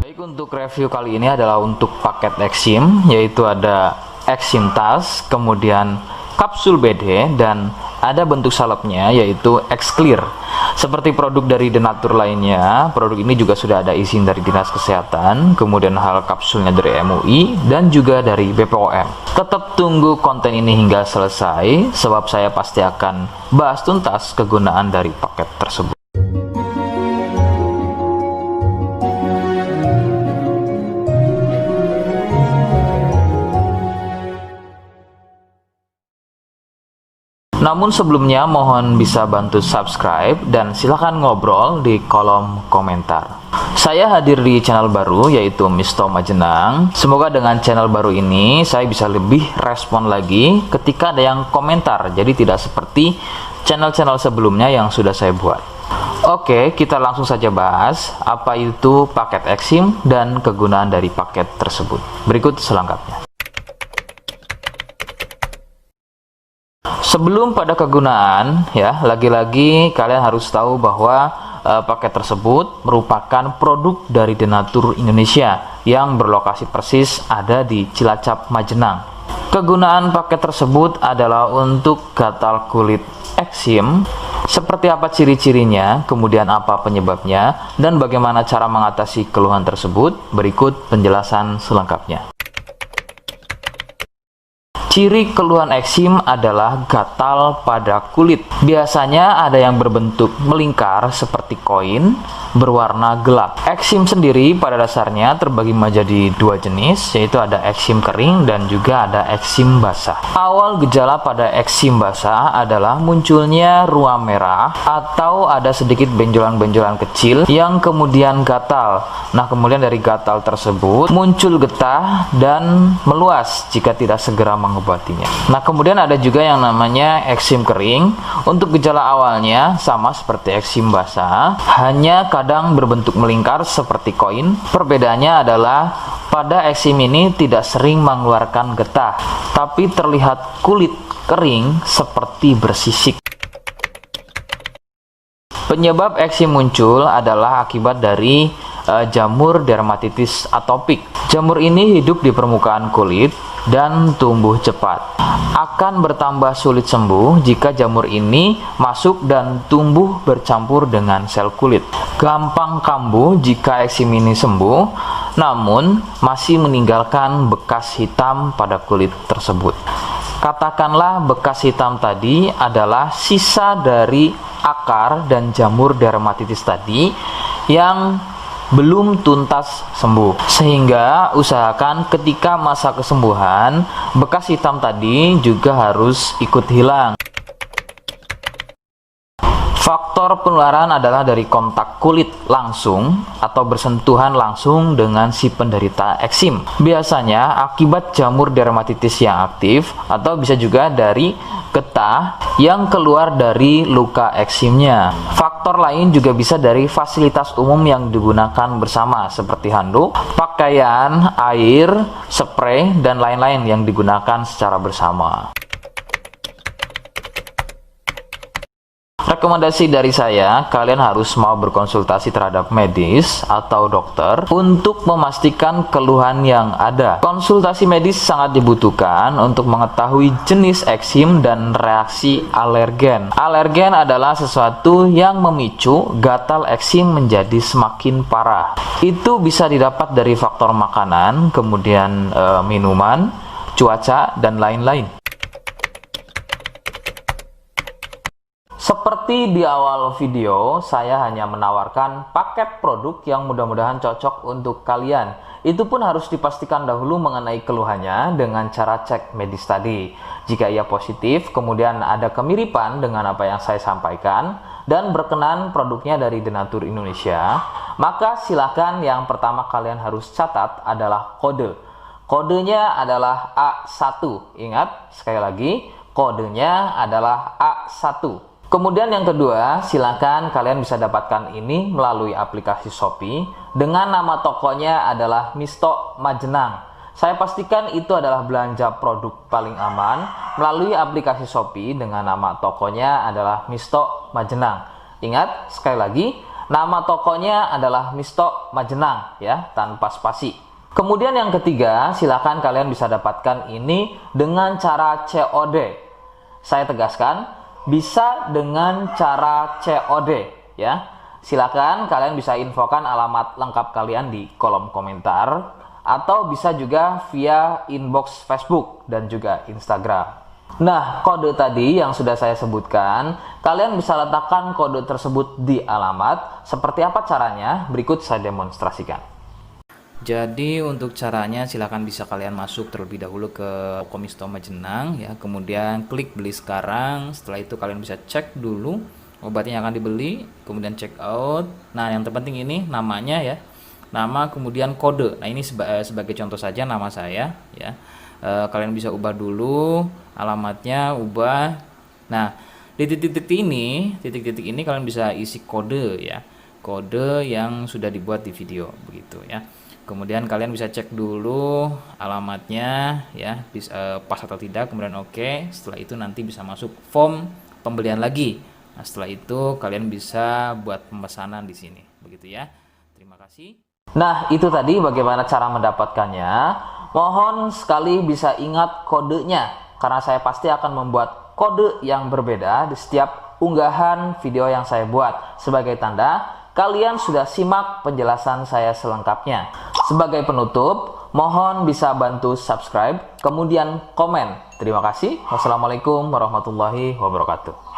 Baik, untuk review kali ini adalah untuk paket Exim, yaitu ada Exim Tas, kemudian kapsul BD, dan ada bentuk salepnya yaitu X-Clear. Seperti produk dari Denatur lainnya, produk ini juga sudah ada izin dari Dinas Kesehatan, kemudian hal kapsulnya dari MUI, dan juga dari BPOM. Tetap tunggu konten ini hingga selesai, sebab saya pasti akan bahas tuntas kegunaan dari paket tersebut. Namun sebelumnya mohon bisa bantu subscribe dan silahkan ngobrol di kolom komentar. Saya hadir di channel baru yaitu Misto Majenang. Semoga dengan channel baru ini saya bisa lebih respon lagi ketika ada yang komentar. Jadi tidak seperti channel-channel sebelumnya yang sudah saya buat. Oke, kita langsung saja bahas apa itu paket Exim dan kegunaan dari paket tersebut. Berikut selengkapnya. Sebelum pada kegunaan, ya, lagi-lagi kalian harus tahu bahwa paket tersebut merupakan produk dari Denatur Indonesia yang berlokasi persis ada di Cilacap, Majenang. Kegunaan paket tersebut adalah untuk gatal kulit eksim. Seperti apa ciri-cirinya, kemudian apa penyebabnya, dan bagaimana cara mengatasi keluhan tersebut. Berikut penjelasan selengkapnya. Ciri keluhan eksim adalah gatal pada kulit. Biasanya ada yang berbentuk melingkar seperti koin, berwarna gelap. Eksim sendiri pada dasarnya terbagi menjadi dua jenis, yaitu ada eksim kering dan juga ada eksim basah. Awal gejala pada eksim basah adalah munculnya ruam merah atau ada sedikit benjolan-benjolan kecil yang kemudian gatal. Nah, kemudian dari gatal tersebut muncul getah dan meluas jika tidak segera mengobatinya. Nah, kemudian ada juga yang namanya eksim kering. Untuk gejala awalnya sama seperti eksim basah, hanya kadang berbentuk melingkar seperti koin. Perbedaannya adalah pada eksim ini tidak sering mengeluarkan getah, tapi terlihat kulit kering seperti bersisik. Penyebab eksim muncul adalah akibat dari jamur dermatitis atopik. Jamur ini hidup di permukaan kulit dan tumbuh cepat. Akan bertambah sulit sembuh jika jamur ini masuk dan tumbuh bercampur dengan sel kulit. Gampang kambuh jika eksim ini sembuh, namun masih meninggalkan bekas hitam pada kulit tersebut. Katakanlah bekas hitam tadi adalah sisa dari akar dan jamur dermatitis tadi yang belum tuntas sembuh, sehingga usahakan ketika masa kesembuhan bekas hitam tadi juga harus ikut hilang. Faktor penularan adalah dari kontak kulit langsung atau bersentuhan langsung dengan si penderita eksim. Biasanya akibat jamur dermatitis yang aktif atau bisa juga dari getah yang keluar dari luka eksimnya. Faktor lain juga bisa dari fasilitas umum yang digunakan bersama seperti handuk, pakaian, air, spray, dan lain-lain yang digunakan secara bersama. Rekomendasi dari saya, kalian harus mau berkonsultasi terhadap medis atau dokter untuk memastikan keluhan yang ada. Konsultasi medis sangat dibutuhkan untuk mengetahui jenis eksim dan reaksi alergen. Alergen adalah sesuatu yang memicu gatal eksim menjadi semakin parah. Itu bisa didapat dari faktor makanan, kemudian minuman, cuaca, dan lain-lain. Seperti di awal video, saya hanya menawarkan paket produk yang mudah-mudahan cocok untuk kalian. Itu pun harus dipastikan dahulu mengenai keluhannya dengan cara cek medis tadi. Jika ia positif, kemudian ada kemiripan dengan apa yang saya sampaikan, dan berkenan produknya dari Denatur Indonesia, maka silakan yang pertama kalian harus catat adalah kode. Kodenya adalah A1. Ingat, sekali lagi, kodenya adalah A1. Kemudian yang kedua, silakan kalian bisa dapatkan ini melalui aplikasi Shopee dengan nama tokonya adalah Misto Majenang. Saya pastikan itu adalah belanja produk paling aman melalui aplikasi Shopee dengan nama tokonya adalah Misto Majenang. Ingat, sekali lagi, nama tokonya adalah Misto Majenang ya, tanpa spasi. Kemudian yang ketiga, silakan kalian bisa dapatkan ini dengan cara COD. Saya tegaskan, bisa dengan cara COD ya. Silakan kalian bisa infokan alamat lengkap kalian di kolom komentar atau bisa juga via inbox Facebook dan juga Instagram. Nah, kode tadi yang sudah saya sebutkan, kalian bisa letakkan kode tersebut di alamat. Seperti apa caranya? Berikut saya demonstrasikan. Jadi untuk caranya silakan bisa kalian masuk terlebih dahulu ke toko Misto Majenang ya, kemudian klik beli sekarang. Setelah itu kalian bisa cek dulu obatnya yang akan dibeli, kemudian check out. Nah, yang terpenting ini namanya ya. Nama kemudian kode. Nah, ini sebagai contoh saja nama saya ya. Kalian bisa ubah dulu alamatnya, ubah. Nah, di titik-titik ini kalian bisa isi kode ya, kode yang sudah dibuat di video begitu ya. Kemudian kalian bisa cek dulu alamatnya ya, pas atau tidak, kemudian oke. Setelah itu nanti bisa masuk form pembelian lagi. Nah, setelah itu kalian bisa buat pemesanan di sini begitu ya. Terima kasih. Nah, itu tadi bagaimana cara mendapatkannya. Mohon sekali bisa ingat kodenya, karena saya pasti akan membuat kode yang berbeda di setiap unggahan video yang saya buat. Sebagai tanda, kalian sudah simak penjelasan saya selengkapnya. Sebagai penutup, mohon bisa bantu subscribe, kemudian komen. Terima kasih. Wassalamualaikum warahmatullahi wabarakatuh.